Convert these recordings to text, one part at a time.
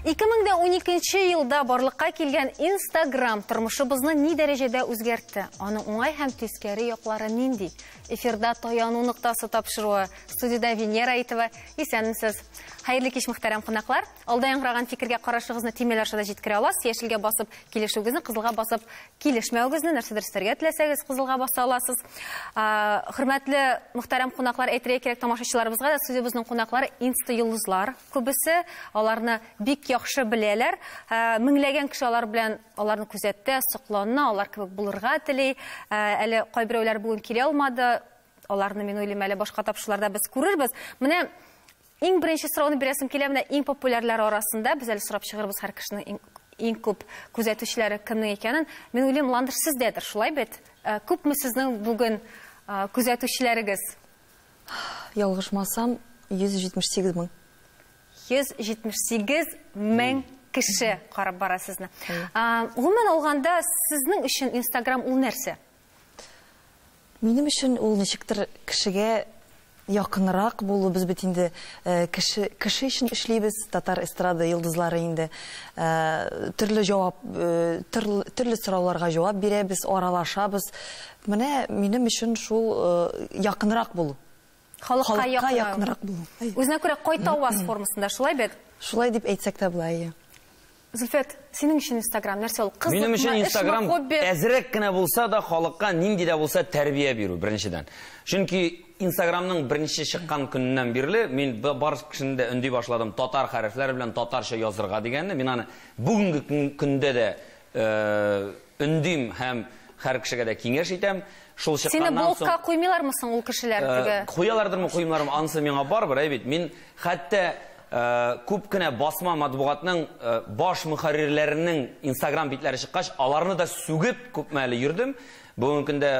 2012 елда барлыкка килгән Instagram тормышыбызны ни дәрәҗәдә үзгәртте? Аның уңай һәм тискәре яклары нинди? Эфирда таяну ноктасы тапшыруы. Студияда Венера Айтова. Исәнмесез. Хәерле кич, мөхтәрәм кунаклар. Алда яңгыраган фикергә карашыгызны тимәл аша да җиткерә аласыз. Яшелгә басып килешүгезне, кызылга басып килешмәүгезне, нәрсәдер истәргә теләсәгез, кызылга баса аласыз. Хөрмәтле мөхтәрәм кунаклар, әйтергә кирәк тамашачыларыбызга да студиябызның кунаклары инста йолдызлар. Күбесе аларны бик яхшы беләләр. Меңләгән кеше алар белән аларны күзәттә, соклана, алар кебек булырга тели. Әле кайберәүләр бүген килә алмады. Аларны мин уйлыйм, әле башка тапшырларда без күрербез. Менә иң беренче сорауны бирәсем килә, менә иң популярлар арасында без әле сорап чыгарбыз һәр кешенең иң күп күзәтүчеләре кемнең икәнен. Мин уйлыйм, ландыр сездәдер, шулай бит? Күпме сезнең бүген күзәтүчеләрегез? Ялгышмасам, 178 мең. 178 мең кеше карап бара сезне. Гомумән алганда, сезнең өчен Instagram ул нәрсә? Минем өчен ул ничектер кешегә якынрак булу. Без бит инде кеше өчен эшлибез, татар эстрада йолдызлары инде төрле сорауларга җавап бирәбез, аралашабыз. Менә минем өчен шул якынрак булу. Халыкка якынрак булу. Үзенә күрә кайтаваз формасында, шулай бит? Шулай дип әйтсәк тә була. Зөлфәт, синең өчен Instagram нәрсә ул? Минем өчен Instagram әзрәк кенә булса да халыкка нинди дә булса тәрбия бирү беренчедән. Чөнки Instagramның беренче чыккан көннән бирле мин бар кешендә өнди башладым татар хәрефләре белән татарча язырга дигәнне. Мин аны бүгенге көндә дә өндим һәм һәр кешегә дә киңәш итәм. Шул чыкканнан соң сине блокка куймыйлармы соң ул кешеләр теге? Куялардырмы, куймыйлармы, анысы миңа барбыр, әйбит. Мин хәтта күп кенә басма матбугатның баш мөхәррирләренең Instagram битләре чыккач, аларны да сүгеп күп мәле йөрдем. Бүгенге көндә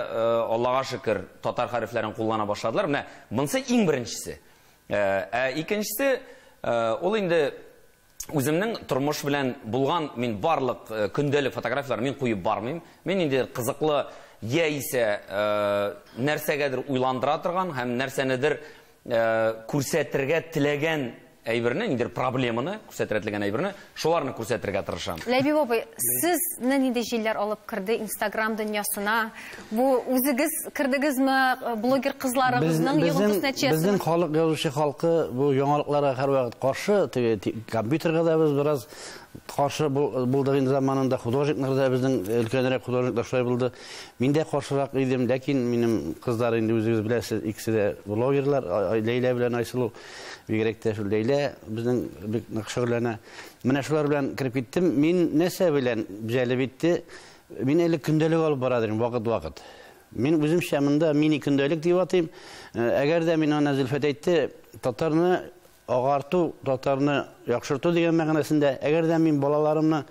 Аллага шөкер татар хәрефләрен куллана башладылар. Менә монысы иң беренчесе. Икенчесе ул инде үземнең тормыш белән булган мин барлык көндәлек фотографиялар мин куеп бармыйм. Мин инде кызыклы яисә нәрсәгәдер уйландыра торган һәм нәрсәнедер күрсәтергә теләгән әйберне, инде проблеманы, күрсәтергә әйберне, шуларны күрсәтергә тырышам. Ләби бабай, сез нинди җилләр алып кирде Instagram дөньясына? Бу үзегез кирдегезме, блогер кызларыбызның йолдыз нәтиҗәсе? Безнең халык, язучы халкы бу яңалыкларга һәрвакыт каршы, компьютерга да без бераз каршы булдык инде заманында, художниклар да безнең өлкәнрәк художниклар шулай булды. Мин дә каршырак идем, ләкин минем кызлар инде үзегез беләсез, икесе дә блогерлар, Ләйлә белән Айсылу, бигрәк тә шул Ләйлә безнең бик шөгыльләнә. Менә шулар белән кирип киттем. Мин нәрсә белән җәлеп итте? Мин әле көндәлек алып барадым, вакыт. Мин үземчә монда мини көндәлек дип атыйм. Әгәр дә мин аны Зөлфәт әйтте, татарны агарту, татарны яхшырту дигән мәгънәсендә, әгәр дә мин балаларымны,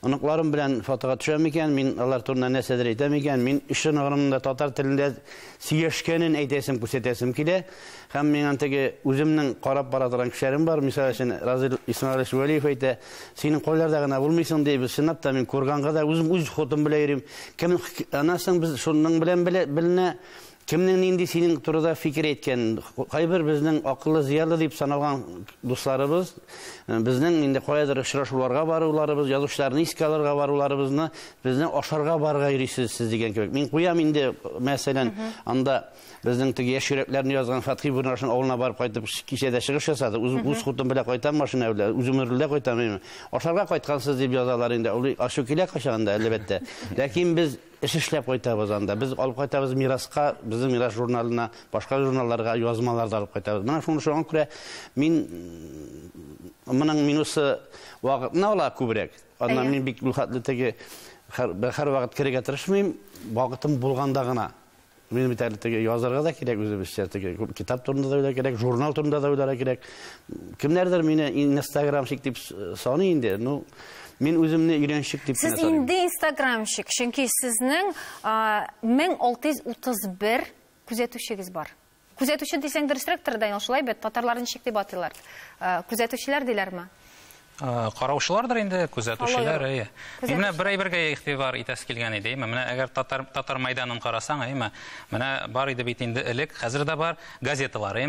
оныкларым белән фотога төшәм икән, мин алар турында нәрсәдер әйтәм икән, мин өчен агымда татар телендә сөйләшкәнен әйтәсем, күрсәтәсем килә. Һәм мин теге үземнең карап бара торган кешеләрем бар. Мисал өчен Разил Исмәгыйль Вәлиев әйтә, синең кайларда гына булмыйсың дип, чынлап та мин күргәнгә дә үз хотым белән йөрим. Кем анасың без шуның белән беленә. Кемнең нинди синең турыда фикер әйткән, кайбер безнең акыллы зыялы дип саналган дусларыбыз, безнең инде каядыр очрашуларга баруларыбыз, язучыларны искә алырга баруларыбызны безнең ашарга барырга йөрисез дигән кебек. Мин куям инде, мәсәлән, анда безнең теге яшь йөрәкләрне язган Фатхи Бурнашын авылына барып кайтып кичәдә чыгыш ясады. Үз хутым белән кайтам машина белән, үзем рөлдә кайтам. Ашарга кайткансыз дип язалар инде. Ул ашу килә качаганда әлбәттә. Ләкин без эш эшләп кайтабыз анда. Без алып кайтабыз мираска, безнең мирас журналына, башка журналларга, язмаларда алып кайтабыз. Менә шуңа күрә мин моның минусы вакытны ала күбрәк. Аннан мин бик хәтле теге һәр вакыт кирәгә тырышмыйм, вакытым булганда гына. Мин бит әле теге язарга да кирәк, үзебезчә теге китап турында да кирәк, журнал турында да уйларга кирәк. Кемнәрдер мине Instagram-шик дип саный инде. Ну, мин үземне өйрәнчек дип саныйм. Сез инде Instagram-шик, чөнки сезнең 1631 күзәтүчегез бар. Күзәтүче дисәң дөресрәктер, Данил, шулай бит, татарлар ничек дип атыйлар? Күзәтүчеләр диләрме? Караучылардыр инде, күзәтүчеләр, әйе. Менә бер-бергә игътибар итәс килгән иде. Менә әгәр татар майданын карасаң, менә бар иде бит инде элек, хәзер дә бар газеталар,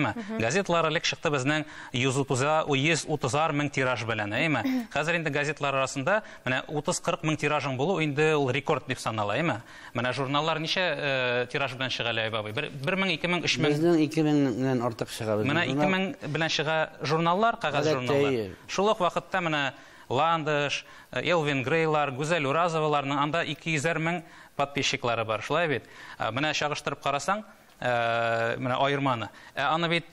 газеталар элек чыкты безнең 130 мең тираж белән, Хәзер инде газеталар арасында менә 30-40 мең тиражың булу инде ул рекорд дип санала, Менә журналлар ничә тираж белән чыга Ләйб абый? 1000, 2000, 3000. Безнең 2000-нән артык чыга. Менә 2000 белән чыга журналлар, кагаз журналлар. Шул ук вакытта менә Ландыш, Элвин Грейлар, Гүзәл Уразоваларның анда 200 мең подписчиклары бар, шулай бит. Менә чагыштырып карасаң, менә айырманы. Аны бит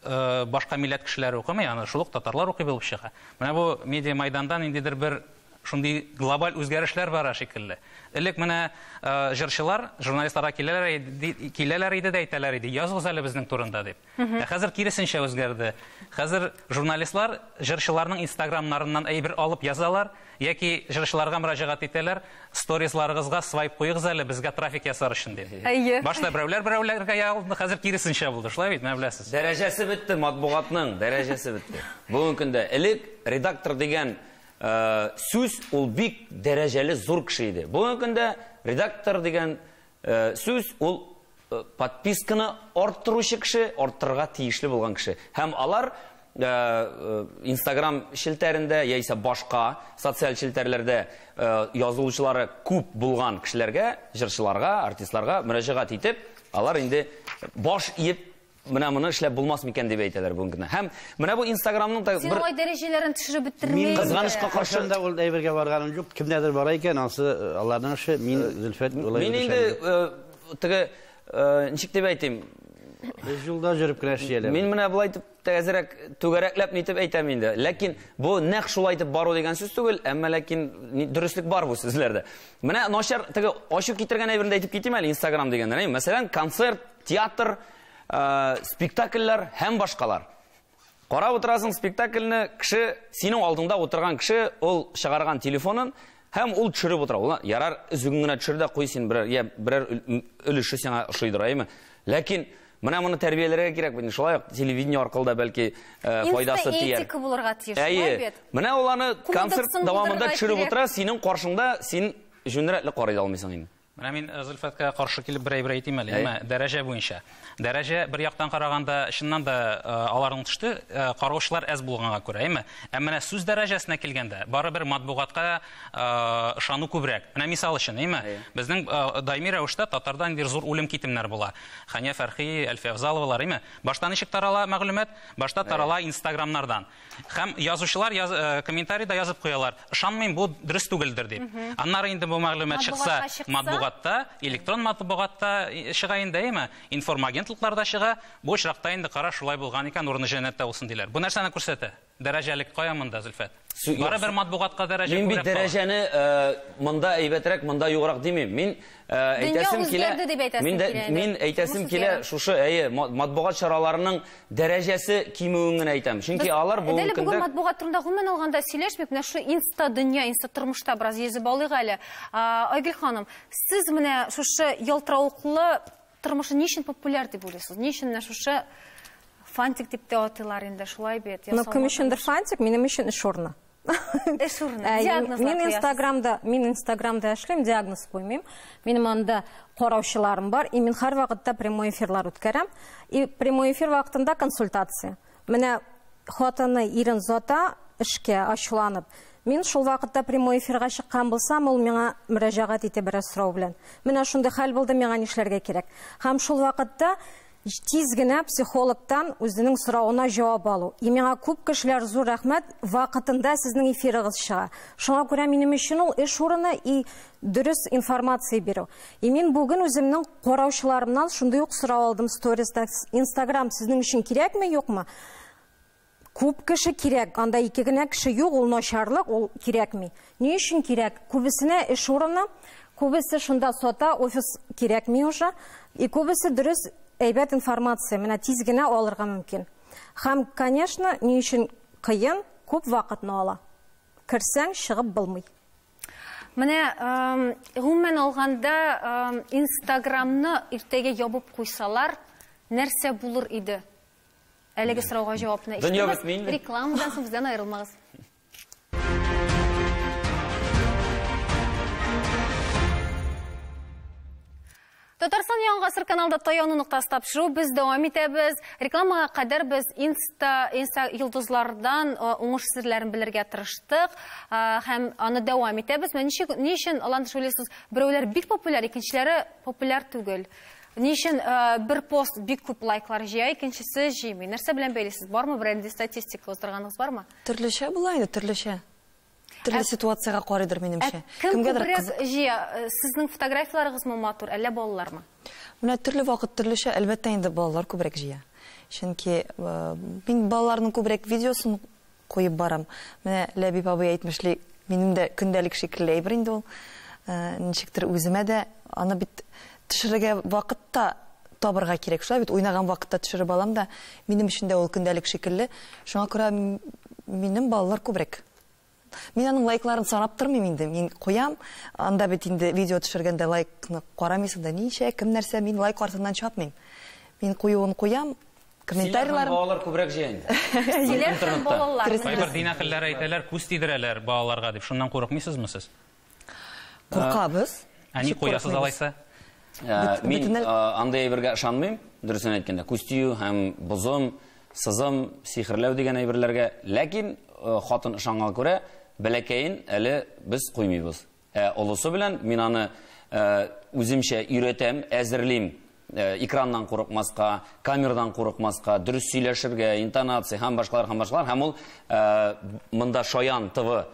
башка милләт кешеләре укымый, аны шул ук татарлар укый булып чыга. Менә бу медиа майдандан индидер бер шундый глобаль үзгәрешләр бара шикелле. Элек менә җырчылар, журналистларга киләләр иде дә әйтәләр иде, языгыз әле безнең турында дип. Хәзер киресенчә үзгәрде. Хәзер журналистлар җырчыларның инстаграмнарыннан әйбер алып язалар, яки җырчыларга мөрәҗәгать итәләр, сторизларыгызга свайп куегыз әле, безгә трафик ясар өчен дип. Башта берәүләргә ягылды, хәзер киресенчә булды, шулай бит, менә беләсез. Дәрәҗәсе бетте, матбугатның дәрәҗәсе бетте. Бүгенге көндә элек редактор дигән сүз ул бик дәрәҗәле зур кеше иде. Бүгенге көндә редактор дигән сүз ул подписканы арттыручы кеше, арттырырга тиешле булган кеше. Һәм алар Instagram шелтәрендә яисә башка социаль шелтәрләрдә язылучылары күп булган кешеләргә, җырчыларга, артистларга мөрәҗәгать итеп, алар инде баш иеп менә моны эшләп булмас микән дип әйтәләр бүгенге. Һәм менә бу Instagramның бер дәрәҗәләрен төшереп бетермәй. Кызганычка каршы да ул әйбергә барганым юк. Кемнәдер бар икән, ансы аларның эше, мин Зөлфәт улай. Мин инде теге ничек дип әйтим? Юлда жүрүп кенә эшләләр. Мин менә булай дип тәгәрәк түгәрәкләп нитеп әйтәм инде. Ләкин бу нәкъ шулай дип бару дигән сүз түгел, әмма ләкин дөрестлек бар бу сүзләрдә. Менә начар теге ачып китергән әйберне әйтеп китим әле Instagram дигәндә. Мәсәлән, концерт, театр, спектакльләр һәм башкалар. Карап утырасың спектакльне, кеше синең алдыңда утырган кеше, ул чыгарган телефонын һәм ул төшереп утыра. Ул ярар үзең генә төшердә куй син берәр өлеше сиңа ошыйдыр, Ләкин менә моны тәрбияләргә кирәк бит. Шулай ук телевидение аркылы да бәлки файдасы тияр. Этика булырга тиеш, шулай бит. Менә ул аны концерт дәвамында төшереп утыра, синең каршыңда син җүнрәтле карый алмыйсың инде. Менә мин Зөлфәткә каршы килеп бер әйтим әле, дәрәҗә буенча. Дәрәҗә бер яктан караганда чыннан да аларның төште, караучылар әз булганга күрә, Әмма менә сүз дәрәҗәсенә килгәндә, бары бер матбугатка ышану күбрәк. Менә мисал өчен, безнең даими рәвештә татардан бер зур үлем китемнәр була. Хания Фәрхи, Әлфәвзаловалар, Башта ничек тарала мәгълүмат? Башта тарала Instagramнардан. Һәм язучылар комментарийда язып куялар. Ышанмыйм, бу дөрес түгелдер дип. Аннары инде бу мәгълүмат чыкса, матбугатта, электрон матбугатта чыга инде, информагентлыкларда чыга, бу очракта инде кара шулай булган икән, урыны җәннәттә булсын диләр. Бу нәрсәне күрсәтә? Дәрәҗәлек кая монда, Зөлфәт? Бары бер матбугатка дәрәҗә күрә. Мин бит дәрәҗәне монда әйбәтрәк, монда юграк димим. Мин әйтәсем килә. Мин әйтәсем килә, шушы матбугат чараларының дәрәҗәсе кимүен генә әйтәм. Чөнки алар бу көндә бүген матбугат турында гомумән алганда сөйләшмәп, менә шу инста дөнья, инста тормышта бераз йөзеп алыйк әле. Айгөл ханым, сез менә шушы ялтыравыклы тормышы ничек популяр дип уйлыйсыз? Ничек менә шушы фантик дип тә атыйлар инде, шулай бит. Но кем өчендер фантик, минем өчен эш урны. Эш урны. Мин Инстаграмда эшлим, диагноз куймыйм. Минем анда караучыларым бар, и мин һәр вакытта прямой эфирлар үткәрәм. И прямой эфир вакытында консультация. Менә хатыны ирен зата эшкә ачуланып. Мин шул вакытта прямой эфирга чыккан булсам, ул миңа мөрәҗәгать итеп бераз сорау белән. Менә шундый хәл булды, миңа нишләргә кирәк. Һәм шул вакытта тиз генә психологтан үзенең сорауына җавап алу. И миңа күп кешеләр зур рәхмәт, вакытында сезнең эфирыгыз чыга. Шуңа күрә минем өчен ул эш урыны и дөрес информация бирү. И мин бүген үземнең караучыларымнан шундый ук сорау алдым сторизда. Instagram сезнең өчен кирәкме, юкмы? Күп кеше кирәк, анда ике генә кеше юк, ул начарлык, ул кирәкми. Ни өчен кирәк? Күбесенә эш урыны, күбесе шунда сота, офис кирәкми уже, и күбесе дөрес әйбәт информация, менә тиз генә алырга мөмкин. Һәм, конечно, ни өчен кыен, күп вакытны ала. Кирсәң, чыгып булмый. Менә гомумән алганда Instagramны иртәгә ябып куйсалар, нәрсә булыр иде? Әлеге сорауга җавапны ишетәбез. Рекламадан соң бездән аерылмагыз. Татарстан Яңа Гасыр каналда Таяну нуктасы тапшыру без дәвам итәбез. Рекламага кадәр без инста йолдызлардан уңыш серләрен белергә тырыштык һәм аны дәвам итәбез. Ни өчен аларны шулайсыз берәүләр бик популяр, икенчеләре популяр түгел. Ни өчен бер пост бик күп лайклар җыя, икенчесе җыймый. Нәрсә белән бәйлисез? Бармы бренди статистика уздырганыгыз бармы? Төрлечә була инде, төрлечә. Төрле ситуацияга карыйдыр минемчә. Кемгәдер җыя, сезнең фотографияларыгызмы матур, әллә балалармы? Менә төрле вакыт төрлечә, әлбәттә инде балалар күбрәк җыя. Чөнки мин балаларның күбрәк видеосын куеп барам. Менә Ләбиб абый әйтмешли, минем дә көндәлек шикелле әйбер инде ул. Ничектер үземә дә аны бит төшерергә вакытта табырга кирәк. Шулай бит уйнаган вакытта төшереп алам да, минем өчен дә ул көндәлек шикелле. Шуңа күрә минем балалар күбрәк. Мин аның лайкларын санап тормыйм инде. Мин куям, анда бит инде видео төшергәндә лайкны карамыйсың да, ничә, кем нәрсә, мин лайк артыннан чапмыйм. Мин куюын куям, комментарийлар. Балалар күбрәк җыя инде. Силәр балалар. Кайбер дин әһелләре әйтәләр, күз тидерәләр балаларга дип. Шуннан курыкмыйсызмы сез? Куркабыз. Ни куясыз алайса? Мин андай әйбергә ышанмыйм, дөресен әйткәндә. Күз тию һәм бозым, сызым, сихерләү дигән әйберләргә, ләкин хатын ышанганга күрә бәләкәен әле без куймыйбыз. Олысы белән мин аны үземчә өйрәтәм, әзерлим. Экраннан курыкмаска, камерадан курыкмаска, дөрес сөйләшергә, интонация һәм башкалар. Һәм ул монда Шаян ТВ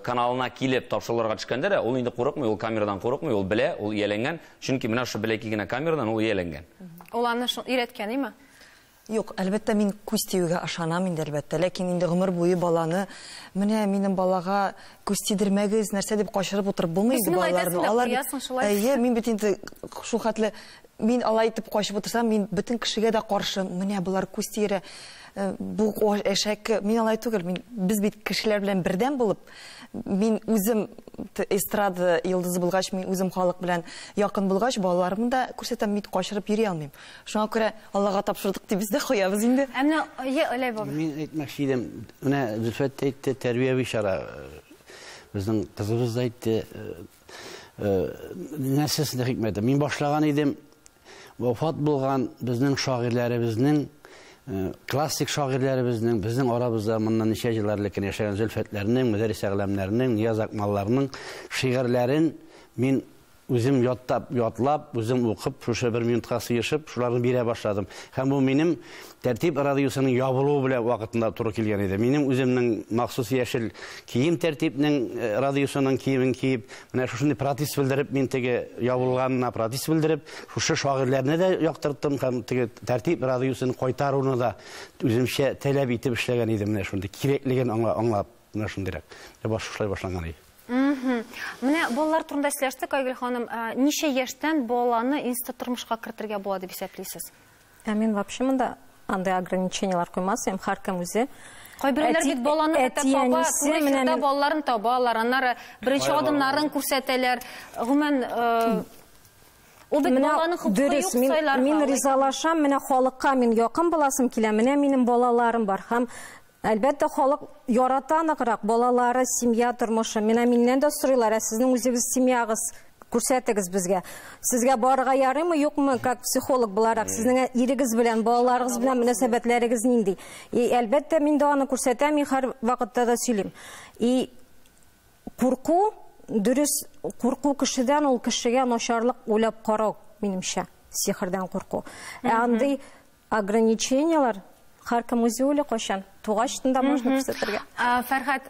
каналына килеп тапшыруларга төшкәндә дә, ул инде курыкмый, ул камерадан курыкмый, ул белә, ул ияләнгән. Чөнки менә шу бәләкәй генә камерадан ул ияләнгән. Ул аны өйрәткән, име? Юк, әлбәттә мин күз тиюгә ышанам инде, әлбәттә, ләкин инде гомер буе баланы, менә минем балага күз тидермәгез, нәрсә дип качырып утырып булмый инде балаларны. Алар мин бит инде шул хәтле мин алай итеп качып утырсам, мин бөтен кешегә дә каршы, менә булар күз тиере, бу эшәк, мин алай түгел, без бит кешеләр белән бердәм булып, мин үзем эстрада йолдызы булгач, мин үзем халык белән якын булгач, балаларымны да күрсәтәм, мин качырып йөри алмыйм. Шуңа күрә Аллага тапшырдык дип без дә куябыз инде. Әмма Ләбиб абый. Мин әйтмәкче идем, менә Зөлфәт әйтте, тәрбияви чара. Безнең кызыбыз да әйтте, нәрсәсендә хикмәте. Мин башлаган идем, вафат булган безнең шагыйрьләребезнең, классик шагыйрьләребезнең, безнең арабызда моннан ничә еллар элек яшәгән Зөлфәтләрнең, Мөдәррис әгъләмнәрнең, Нияз Акмалларның шигырьләрен мин үзем ятлап, үзем укып, шушы 1 минутка сыешып, шуларны бирә башладым. Һәм бу минем тәртип радиосының ябылуы белән вакытында туры килгән иде. Минем үземнең махсус яшел кием тәртипнең радиосының киемен киеп, менә шушындай протест белдереп, мин теге ябылганына протест белдереп, шушы шагыйрьләрне дә яктырттым һәм теге тәртип радиосын кайтаруны да үземчә таләп итеп эшләгән идем, менә шундый кирәклеген аңлап, менә шундыйрак. Шулай башланган иде. Менә балалар турында сөйләштек, Айгөл ханым, ничә яшьтән баланы инста тормышка кертергә була дип исәплисез? Мин вообще монда андай ограничениялар куймасым, һәркем үзе. Кайберләр бит баланы таба, турында балаларын табалар, аннары беренче адымнарын күрсәтәләр. Гомумән ул бит баланың хукукы юк сайлар. Мин ризалашам, менә халыкка мин якын буласым килә, менә минем балаларым бар һәм әлбәттә халык ярата ныграк балалары, семья тормышы. Миннән дә сорыйлар, сезнең үзегез семьягыз күрсәтегез безгә. Сезгә барырга ярыймы, юкмы, как психолог буларак, сезнең ирегез белән, балаларыгыз белән мөнәсәбәтләрегез нинди? Әлбәттә мин дә аны күрсәтәм, мин һәр вакытта да сөйлим. Курку, дөрес курку кешедән, ул кешегә начарлык уйлап карау, минемчә, сихердән курку. Андый ограничениялар һәркем үзе уйлый кайчан. Тугачтында можно күрсәтергә. Фәрхат,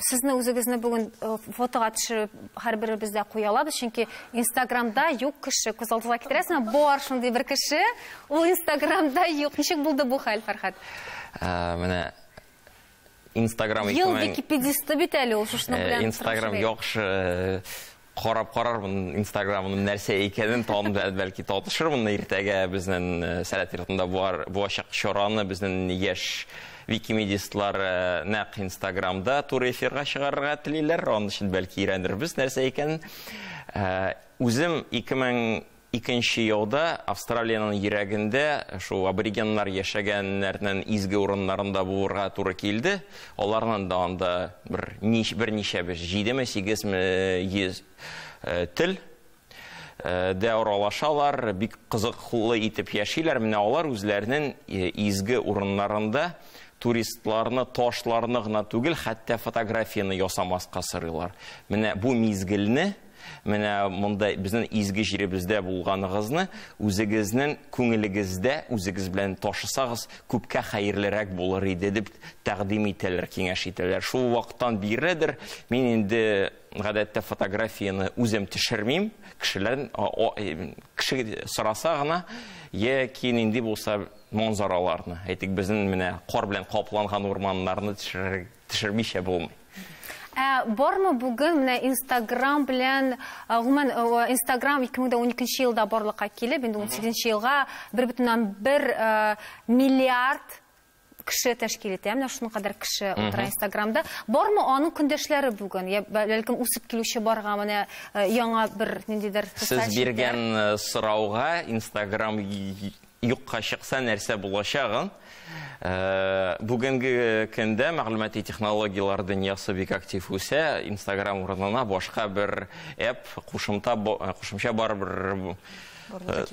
сезне үзегезне бүген фотога төшереп һәрберебез дә куя алабыз, чөнки Инстаграмда юк кеше, күз алдыгызга китерәсезме? Бар шундый бер кеше, ул Инстаграмда юк. Ничек булды бу хәл, Фәрхат? Менә Инстаграм ел википедисты бит әле ул шушны белән. Инстаграм яхшы карап-карармын Инстаграмның нәрсә икәнен бәлки татышырмын иртәгә безнең сәләт йортында булачак чараны безнең яшь викимедистлар нәкъ Инстаграмда туры эфирга чыгарырга телиләр, аны өчен бәлки өйрәнербез нәрсә икәнен. Үзем 2002 елда Австралиянең йөрәгендә шу аборигеннар яшәгәннәрнең изге урыннарында булырга туры килде. Аларның да анда берничә 7-8 тел дә аралашалар, бик кызыклы итеп яшиләр. Менә алар үзләренең изге урыннарында туристларны, ташларны гына түгел, хәтта фотографияны ясамаска сорыйлар. Менә бу мизгелне, менә монда безнең изге җиребездә булганыгызны үзегезнең күңелегездә үзегез белән ташысагыз, күпкә хәерлерәк булыр иде дип тәкъдим итәләр, киңәш итәләр. Шул вакыттан биредер мин инде гадәттә фотографияны үзем төшермим, кеше сораса гына, яки нинди булса манзараларны, әйтик безнең менә кар белән капланган урманнарны төшермичә булмый. Бармы бүген менә Instagram белән, гомумән Instagram 2012 елда барлыкка килеп, 2018 елга 1,1 миллиард кеше тәшкил итә. Менә шуның кадәр кеше утыра Instagramда. Бармы аның көндәшләре бүген? Я бәлкем үсеп килүче барга менә яңа бер ниндидер Сез биргән сорауга Instagram юкка чыкса нәрсә булачагын бүгенге көндә мәгълүмати технологиялар дөньясы бик актив үсә. Instagram урынына башка бер app кушымча барыбер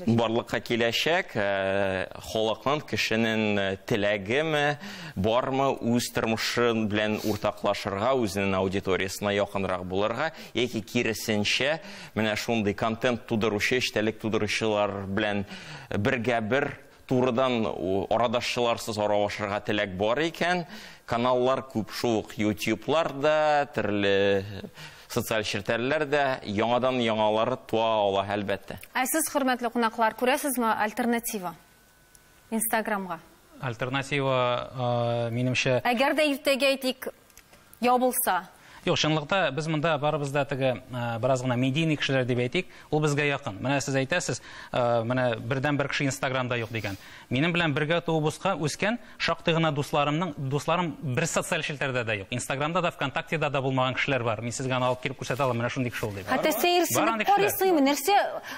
барлыкка киләчәк. Халыкның, кешенең теләгеме бармы үз тормышын белән уртаклашырга, үзенең аудиториясына якынрак булырга, яки киресенчә менә шундый контент тудыручы, эчтәлек тудыручылар белән бергә-бер турыдан арадашчыларсыз аралашырга теләк бар икән. Каналлар күп, шул YouTube'ларда, төрле социаль челтәрләрдә яңадан яңалары туа ала әлбәттә. Сез, хөрмәтле кунаклар, күрәсезме альтернатива Instagramга? Альтернатива, минемчә... Әгәр дә иртәгә әйтик, ябылса... Юк, чынлыкта без монда барыбызда теге бераз гына медийный кешеләр дип әйтик, ул безгә якын. Менә сез әйтәсез, менә бердән бер кеше Instagramда юк дигән. Минем белән бергә туып үскән шактый гына дусларым бер социаль челтәрдә дә юк. Instagramда да, ВКонтактеда да булмаган кешеләр бар. Мин сезгә алып киреп күрсәтә алам, менә шундый кеше ул дип. Хәтта сәерсенеп карыйсыңмы?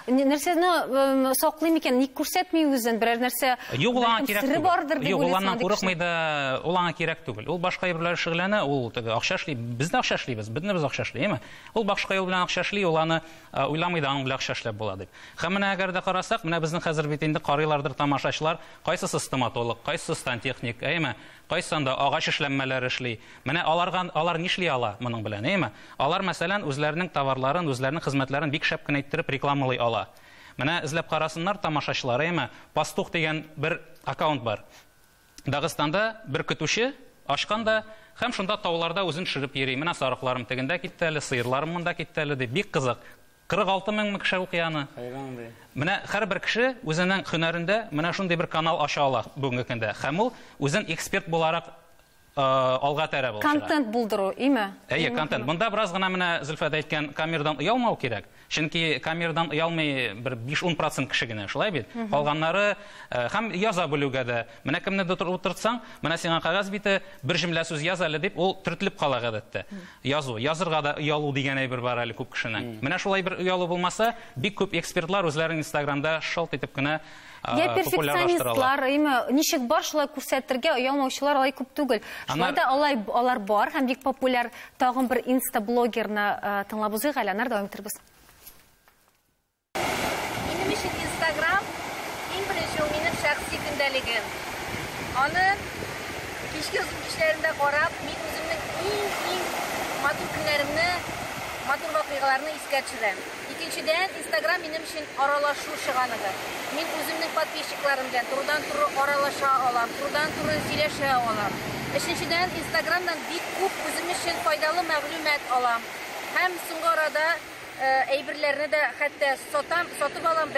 Нәрсәне саклый микән? Ник күрсәтми үзен? Берәр нәрсә сирре бардыр дип уйлыйсың. Юк, курыкмый да, ул аңа кирәк түгел. Ул башка әйберләр шөгыльләнә, ул теге акча эшли, бездә акча эшлибез, безне без акча эшлейме? Ул башка юл белән акча эшли, ул аны уйламый да, аның белән акча эшләп була дип. Һәм менә әгәр дә карасак, менә безнең хәзер бит инде карыйлардыр тамашачылар, кайсысы стоматолог, кайсысы сантехник, әйме? Кайсында агач эшләнмәләре эшли. Менә алар нишли ала моның белән, әйме? Алар мәсәлән үзләренең товарларын, үзләренең хезмәтләрен бик шәп кенә иттереп рекламалый ала. Менә эзләп карасыннар тамашачылар, әйме? Пастух дигән бер аккаунт бар. Дагыстанда бер көтүче ашканда һәм шунда тауларда үзен төшереп йөри. Менә сарыкларым тегендә китте әле, сыерларым монда китте әле дип бик кызык. 46 мең кеше укыяны. Менә һәрбер кеше үзенең һөнәрендә менә шундый бер канал ача ала бүгенге көндә. Һәм ул үзен эксперт буларак алга тәрә булышыра. Контент булдыру, име? Әйе, контент. Монда бераз гына менә Зөлфәт әйткән камерадан оялмау кирәк. Чөнки камерадан оялмый бер 5-10% кеше генә, шулай бит. Калганнары һәм яза белүгә дә. Менә кемнедер утыртсаң, менә сиңа кагаз бите бер җөмлә сүз яз әле дип, ул төртелеп кала гадәттә. Язырга да оялу дигән әйбер бар әле күп кешенең. Менә шулай бер оялу булмаса, бик күп экспертлар үзләренең Instagramда шалт итеп кенә Я перфекционистлар, ничек бар шулай күрсәтергә, оялмаучылар алай күп түгел. Шулай да алар бар, һәм бик популяр тагын бер инста-блогерны тыңлап узыйк әле, нәрдә дәвам итәрбез. Минем өчен Instagram иң беренче ул минем шәхси көндәлегем. Аны кичке узышларында карап, мин үземнең иң матур көннәремне, матур вакыйгаларны искә төшерәм. Икенчедән, Instagram минем өчен аралашу чыганыгы. Мин үземнең подписчикларым белән турыдан-туры аралаша алам, турыдан-туры сөйләшә алам. Өченчедән, Instagramдан бик күп үзем өчен файдалы мәгълүмат алам. Һәм соңгы арада әйберләрне дә хәтта сатып алам,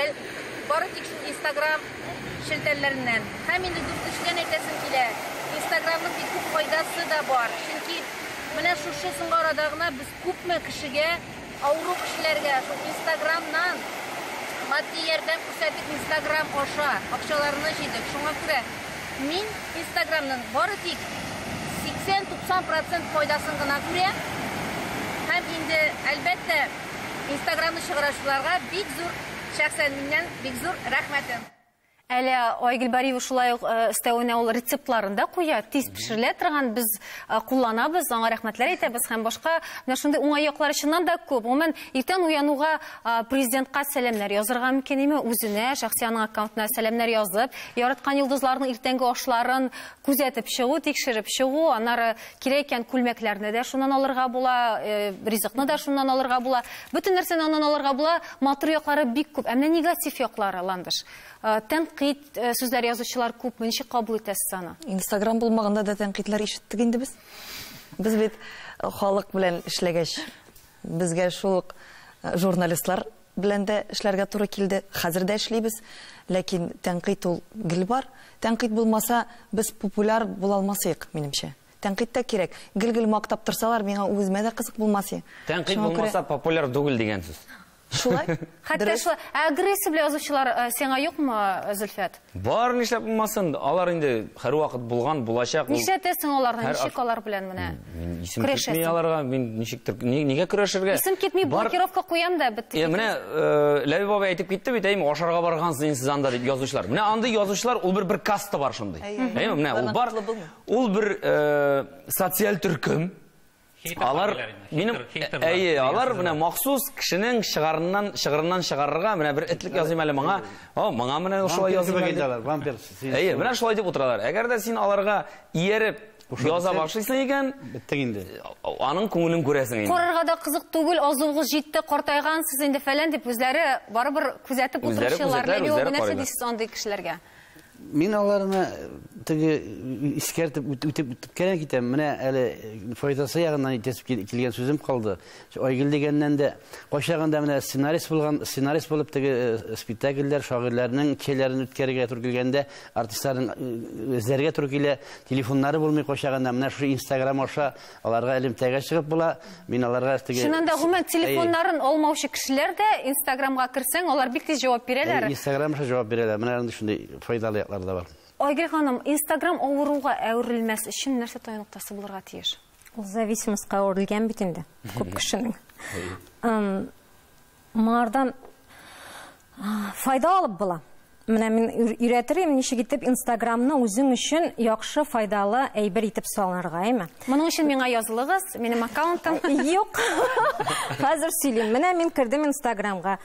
бары тик шул Instagram шелтәләреннән. Һәм инде дүртенчедән әйтәсем килә, Instagramның бик күп файдасы да бар. Чөнки менә шушы соңгы арада гына без күпме кешегә, авыру кешеләргә шул Instagramнан матди ярдәм күрсәтеп Instagram аша акчаларны җыйдык. Шуңа күрә мин Instagramның бары тик 80-90% файдасын гына күрәм. Һәм инде әлбәттә Instagramны чыгаручыларга бик зур шәхсән миннән бик зур рәхмәтем. Әле Айгөл Бариева шулай өстәвенә ул рецептларын да куя, тиз пешерелә торган, без кулланабыз, аңа рәхмәтләр әйтәбез һәм башка менә шундый уңай яклары чыннан да күп. Гомумән, иртән уянуга президентка сәламнәр язырга мөмкин име, үзенә, шәхси аның аккаунтына сәламнәр язып, яраткан йолдызларның иртәнге ашларын күзәтеп чыгу, тикшереп чыгу, аннары кирәк икән күлмәкләрне дә шуннан алырга була, ризыкны да шуннан алырга була, бөтен нәрсәне аннан алырга була, матур яклары бик күп, әмма негатив яклары ландыш. Тәнкыйть сүзләр язучылар күп, ничек кабул итәсез аны? Инстаграм булмаганда да тәнкыйтьләр ишеттек инде без. Без бит халык белән эшләгәч, безгә шул журналистлар белән дә эшләргә туры килде. Хәзер дә эшлибез, ләкин тәнкыйть ул гел бар. Тәнкыйть булмаса, без популяр була алмасыйк, минемчә. Тәнкыйть та кирәк. Гел-гел мактап торсалар, миңа үземә дә кызык булмасы. Тәнкыйть булмаса, популяр түгел дигән сүз. Шулай? Хәтта шулай. Агрессивле язучылар сиңа юкмы, Зөлфәт? Бар, нишләп булмасын? Алар инде һәрвакыт булган, булачак. Нишләтәсең аларны? Ничек алар белән менә? Исем китми аларга, мин ничектер, нигә көрәшергә? Исем китми, блокировка куям да бит. Менә Ләви бабай әйтеп китте бит, әйме ашарга баргансыз сез анда дип язучылар. Менә андый язучылар, ул бер каста бар шундый. Әйме, менә ул бар. Ул бер социаль төркем. Алар минем алар менә махсус кешенең шыгырыннан чыгарырга менә бер этлек языйм әле моңа. Моңа менә шулай язып әйтәләр. Вампир. Менә шулай дип утыралар. Әгәр дә син аларга иереп яза башлыйсың икән, биттек инде. Аның күңелен күрәсең инде. Карарга да кызык түгел, азыгыз җитте, картайгансыз инде фәлән дип үзләре барыбер күзәтеп утыручылар. Нәрсә дисез андый кешеләргә? Мин аларны теге искәртеп үтеп кенә китәм. Менә әле файдасы ягыннан итеп килгән сүзем калды. Айгөл дигәннән дә кайчагында менә сценарист булып теге спектакльләр, шагыйрьләрнең кешеләрен үткәрергә туры килгәндә, артистларның үзләргә туры килә, телефоннары булмый кайчагында менә шу Instagram аша аларга элемтәгә чыгып була. Мин аларга теге Шуннан да гомумән телефоннарын алмаучы кешеләр дә Instagramга кирсәң, алар бик тиз җавап бирәләр. Instagramга җавап бирәләр. Менә шундый файдалы яклары да бар. Айгөл ханым, Instagram авыруга әверелмәс өчен нәрсә таяк ноктасы булырга тиеш? Ул зависимостька әверелгән бит инде күп кешенең. Мардан файда алып була. Менә мин өйрәтерем ничек итеп Instagramны үзең өчен яхшы файдалы әйбер итеп салынырга, әйме? Моның өчен миңа язылыгыз, минем аккаунтым юк. Хәзер сөйлим. Менә мин кирдем Instagramга.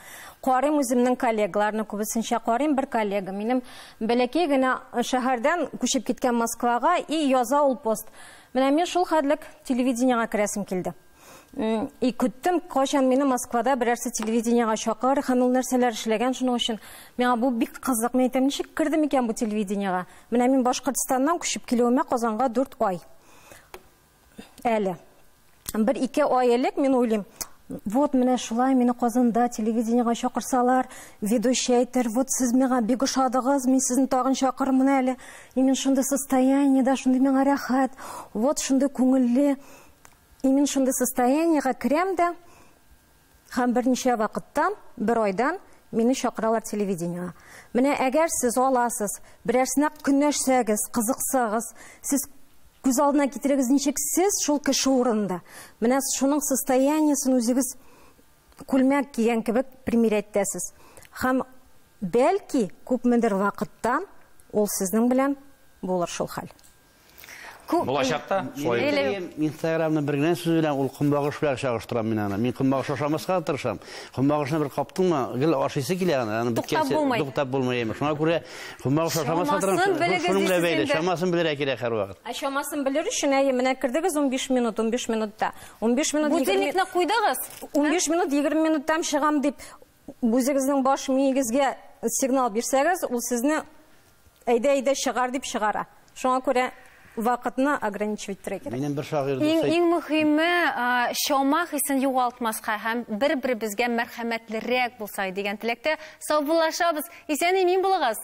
Карыйм үземнең коллегаларны, күбесенчә карыйм бер коллега. Минем бәләкәй генә шәһәрдән күчеп киткән Москвага и яза ул пост. Менә мин шул хәтлек телевидениегә керәсем килде. И көттем, кайчан мине Москвада берәрсе телевидениегә чакыр, һәм ул нәрсәләр эшләгән, шуның өчен миңа бу бик кызык. Мен әйтәм, ничек кирдем икән бу телевидениегә? Менә мин Башкортстаннан күчеп килүемә Казанга 4 ай. Әле. 1-2 ай элек мин уйлыйм, вот менә шулай мине Казанда телевидениегә чакырсалар, ведущий әйтер, вот сез миңа бик ошадыгыз, мин сезне тагын чакырмын әле. И мин шундый состояниедә, шундый миңа рәхәт, вот шундый күңелле. И мин шундый состояниегә керәм дә, һәм берничә вакыттан, 1 айдан мине чакыралар телевидениегә. Менә әгәр сез аласыз, берәрсенә көнләшсәгез, кызыксагыз, сез күз алдына китерегез ничек сез шул кеше урында. Менә шуның состояниясын үзегез күлмәк кигән кебек примеряйтәсез. Һәм бәлки күпмедер вакыттан ул сезнең белән булыр шул хәл. Булачакта Instagramны бер генә сүз белән ул кымбагыш белән чагыштырам мин аны. Мин кымбагыш ашамаска тырышам. Кымбагышны бер каптыңмы, гел ашыйсы килә аны. Биткәнче туктап булмый. Шуңа күрә кымбагыш ашамаска тырышам. Шуның белән бәйле, шамасын белергә кирәк һәр вакыт. Шамасын белер өчен менә кирдегез 15 минутта. 15 минут будильникны куйдыгыз. 15 минут 20 минуттан чыгам дип үзегезнең баш миегезгә сигнал бирсәгез, ул сезне әйдә чыгар дип чыгара. Шуңа күрә вакытны ограничивать керек. Минем бер шагыйрь Иң мөһиме чама хисен югалтмаска һәм бер-беребезгә мәрхәмәтлерәк булсай дигән теләктә саубуллашабыз. Исән-имин булыгыз.